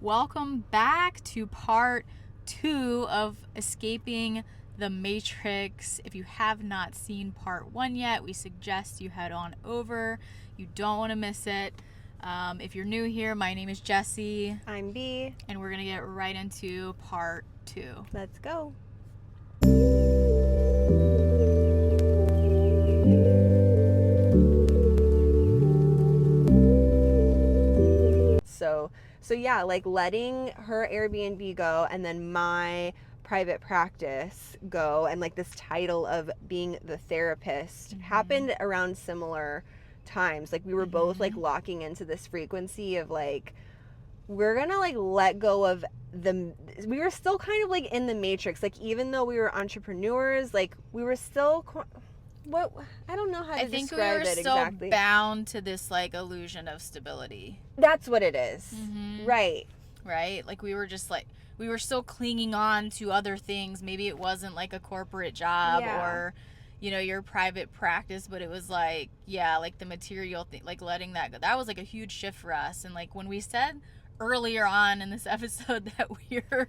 Welcome back to part 2 of Escaping the Matrix. If you have not seen part 1 yet, we suggest you head on over. You don't want to miss it. If you're new here, my name is Jessie. I'm B. And we're going to get right into part 2. Let's go. So yeah, like letting her Airbnb go and then my private practice go, and like this title of being the therapist happened around similar times. Like we were both like locking into this frequency of like, we're gonna like let go of we were still kind of like in the matrix. Like even though we were entrepreneurs, like we were still I don't know how to describe it exactly. I think we were still bound to this like illusion of stability. That's what it is. Right. Like we were just like, we were still clinging on to other things. Maybe it wasn't like a corporate job or, you know, your private practice, but it was like, yeah, like the material thing, like letting that go. That was like a huge shift for us. And like when we said earlier on in this episode that we're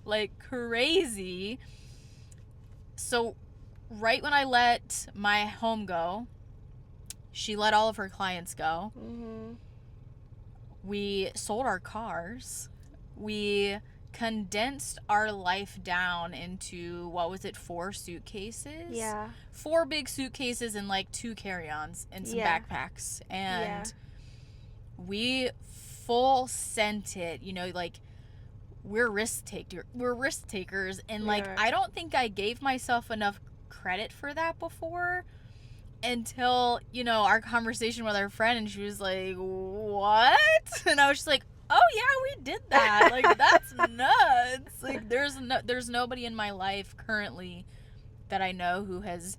like crazy, so right when I let my home go, she let all of her clients go. We sold our cars. We condensed our life down into, what was it, 4 suitcases? Yeah. 4 big suitcases and like 2 carry-ons and some backpacks. And we full sent it, you know, like we're risk takers. And like, I don't think I gave myself enough credit for that before until, you know, our conversation with our friend, and she was like, what? And I was just like, oh yeah, we did that. Like that's nuts. Like there's nobody in my life currently that I know who has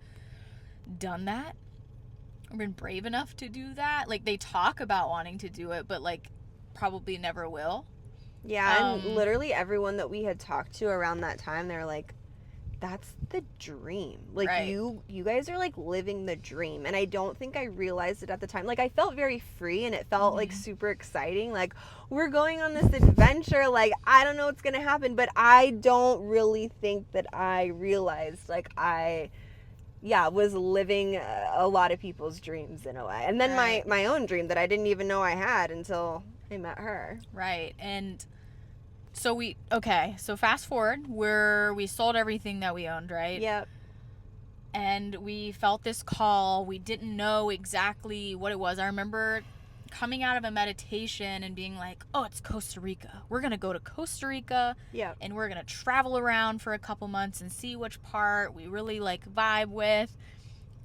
done that or been brave enough to do that. Like they talk about wanting to do it, but like probably never will. Yeah, and literally everyone that we had talked to around that time, they're like, that's the dream. Like you guys are like living the dream. And I don't think I realized it at the time. Like I felt very free and it felt like super exciting. Like we're going on this adventure. Like I don't know what's going to happen, but I don't really think that I realized like I was living a lot of people's dreams in a way. And then my own dream that I didn't even know I had until I met her. Right. And so so fast forward, we sold everything that we owned, right? Yep. And we felt this call. We didn't know exactly what it was. I remember coming out of a meditation and being like, oh, it's Costa Rica. We're going to go to Costa Rica. Yep. And we're going to travel around for a couple months and see which part we really like vibe with.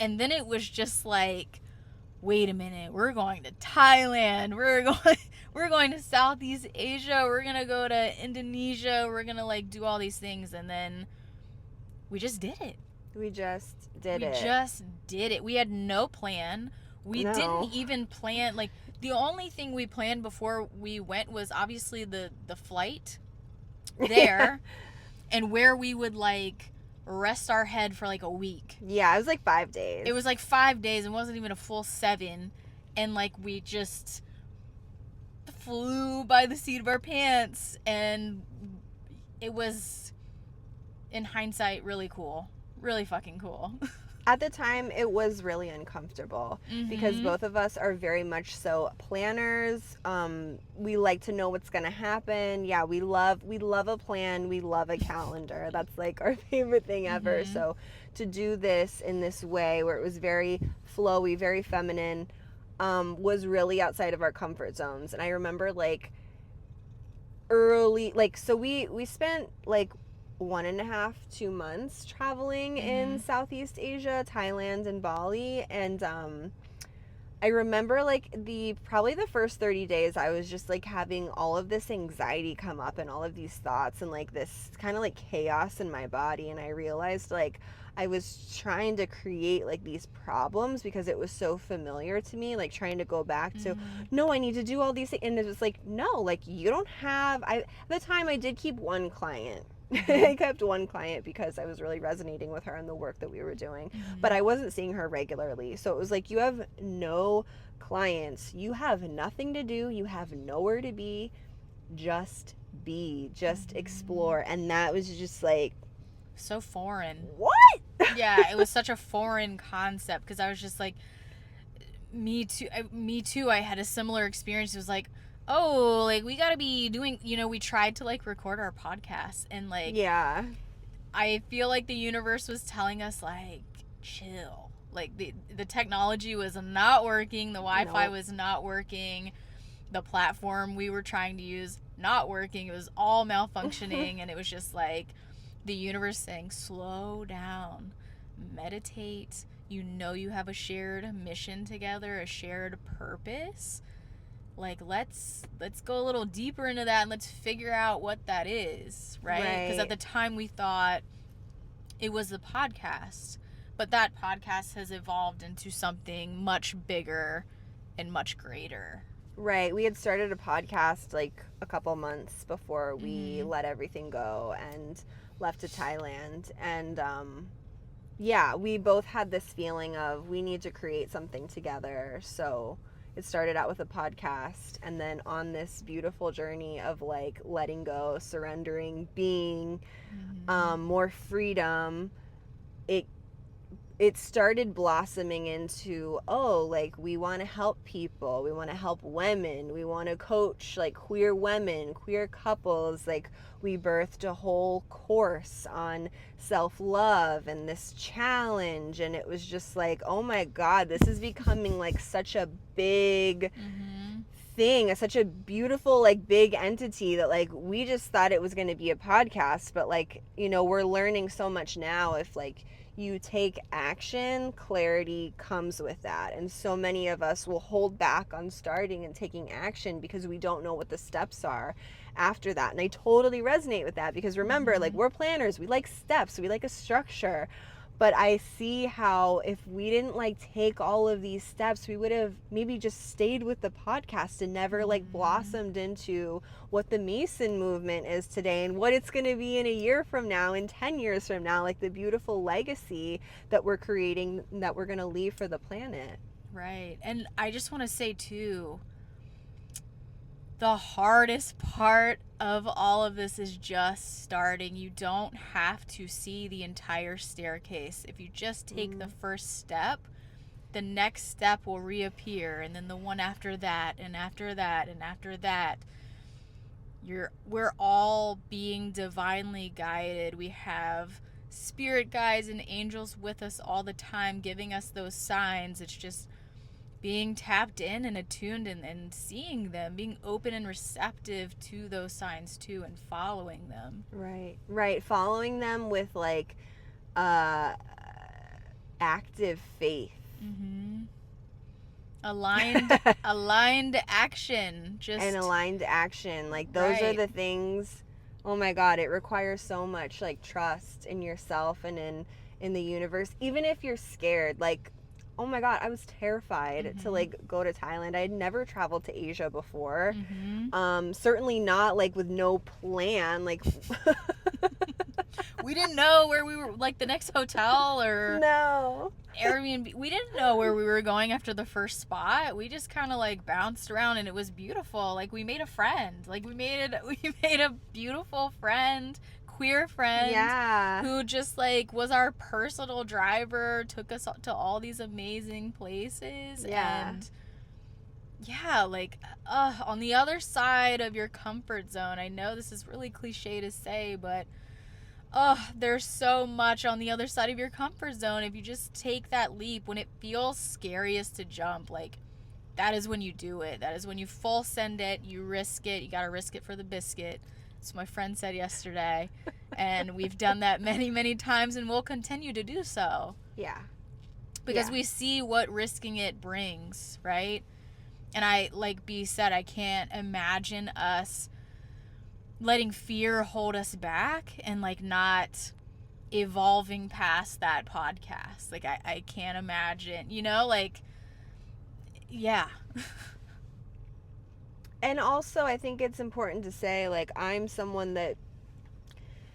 And then it was just like, wait a minute, we're going to Thailand, we're going to Southeast Asia, we're gonna go to Indonesia, we're gonna like do all these things. And then we just did it. We just did it. We had no plan. We didn't even plan, like the only thing we planned before we went was obviously the flight there and where we would like rest our head for like a week. Yeah, it was like 5 days. It was like 5 days. It wasn't even a full 7. And like we just flew by the seat of our pants. And it was, in hindsight, really cool. Really fucking cool. At the time, it was really uncomfortable because both of us are very much so planners. We like to know what's going to happen. Yeah, we love a plan. We love a calendar. That's like our favorite thing ever. So to do this in this way where it was very flowy, very feminine, was really outside of our comfort zones. And I remember like early, like, so we spent like 1.5, 2 months traveling in Southeast Asia, Thailand and Bali. And I remember like probably the first 30 days I was just like having all of this anxiety come up and all of these thoughts and like this kind of like chaos in my body. And I realized like I was trying to create like these problems because it was so familiar to me, like trying to go back to, no, I need to do all these things. And it was like, no, like you don't have, at the time I did keep one client. I kept one client because I was really resonating with her and the work that we were doing, but I wasn't seeing her regularly. So it was like, you have no clients, you have nothing to do, you have nowhere to be. just be, just explore. And that was just like so foreign. What? Yeah, it was such a foreign concept because I was just like, me too. I had a similar experience. It was like, oh, like we gotta be doing, we tried to like record our podcast and like, yeah, I feel like the universe was telling us like, chill. Like the technology was not working, the Wi-Fi was not working, the platform we were trying to use not working. It was all malfunctioning, and it was just like the universe saying, slow down, meditate. You have a shared mission together, a shared purpose. Like let's go a little deeper into that and let's figure out what that is, right? Because at the time we thought it was the podcast, but that podcast has evolved into something much bigger and much greater. Right. We had started a podcast like a couple months before we let everything go and left to Thailand. And yeah, we both had this feeling of we need to create something together. So it started out with a podcast, and then on this beautiful journey of like letting go, surrendering, being more freedom, it started blossoming into, like we want to help people, we want to help women, we want to coach like queer women, queer couples. Like we birthed a whole course on self-love and this challenge, and it was just like, oh my God, this is becoming like such a big thing, such a beautiful like big entity that like we just thought it was going to be a podcast, but like, we're learning so much now. If like you take action, clarity comes with that. And so many of us will hold back on starting and taking action because we don't know what the steps are after that. And I totally resonate with that because remember, like we're planners, we like steps, we like a structure. But I see how if we didn't like take all of these steps, we would have maybe just stayed with the podcast and never like blossomed into what the Mason movement is today and what it's going to be in a year from now, in 10 years from now, like the beautiful legacy that we're creating, that we're going to leave for the planet. Right. And I just want to say too, the hardest part of all of this is just starting. You don't have to see the entire staircase. If you just take the first step, the next step will reappear, and then the one after that, and after that, and after that. We're all being divinely guided. We have spirit guides and angels with us all the time, giving us those signs. It's just being tapped in and attuned and seeing them, being open and receptive to those signs too, and following them. Right. Following them with like active faith. Aligned action. And aligned action. Like those are the things. Oh my God, it requires so much like trust in yourself and in the universe. Even if you're scared, like, oh my God, I was terrified to like go to Thailand. I had never traveled to Asia before. Certainly not like with no plan. Like we didn't know where we were, like the next hotel or Airbnb. We didn't know where we were going after the first spot. We just kind of like bounced around, and it was beautiful. Like we made a friend. Like we made a beautiful friend. Queer friend who just like was our personal driver, took us to all these amazing places. And like on the other side of your comfort zone, I know this is really cliche to say, but there's so much on the other side of your comfort zone. If you just take that leap when it feels scariest to jump, like that is when you do it. That is when you full send it, you risk it. You got to risk it for the biscuit. That's what my friend said yesterday. And we've done that many, many times, and we'll continue to do so. Yeah. Because we see what risking it brings, right? And I, like B said, I can't imagine us letting fear hold us back and like not evolving past that podcast. Like I can't imagine, like, yeah. And also, I think it's important to say, like, I'm someone that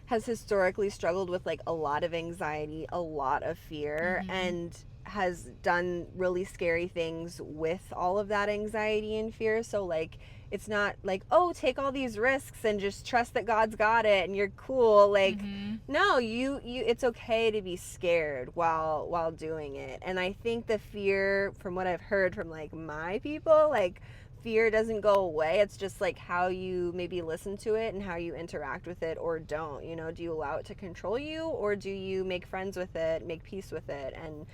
has historically struggled with, like, a lot of anxiety, a lot of fear. And has done really scary things with all of that anxiety and fear. So like, it's not like, oh, take all these risks and just trust that God's got it and you're cool. Like, no, you it's okay to be scared while doing it. And I think the fear, from what I've heard from like my people, like, fear doesn't go away. It's just like how you maybe listen to it and how you interact with it or don't. You know, do you allow it to control you, or do you make friends with it, make peace with it, and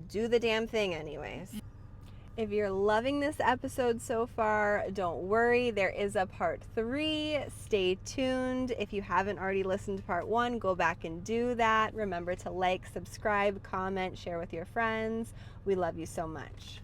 do the damn thing anyways? If you're loving this episode so far, don't worry, there is a part 3. Stay tuned. If you haven't already listened to part 1, go back and do that. Remember to like, subscribe, comment, share with your friends. We love you so much.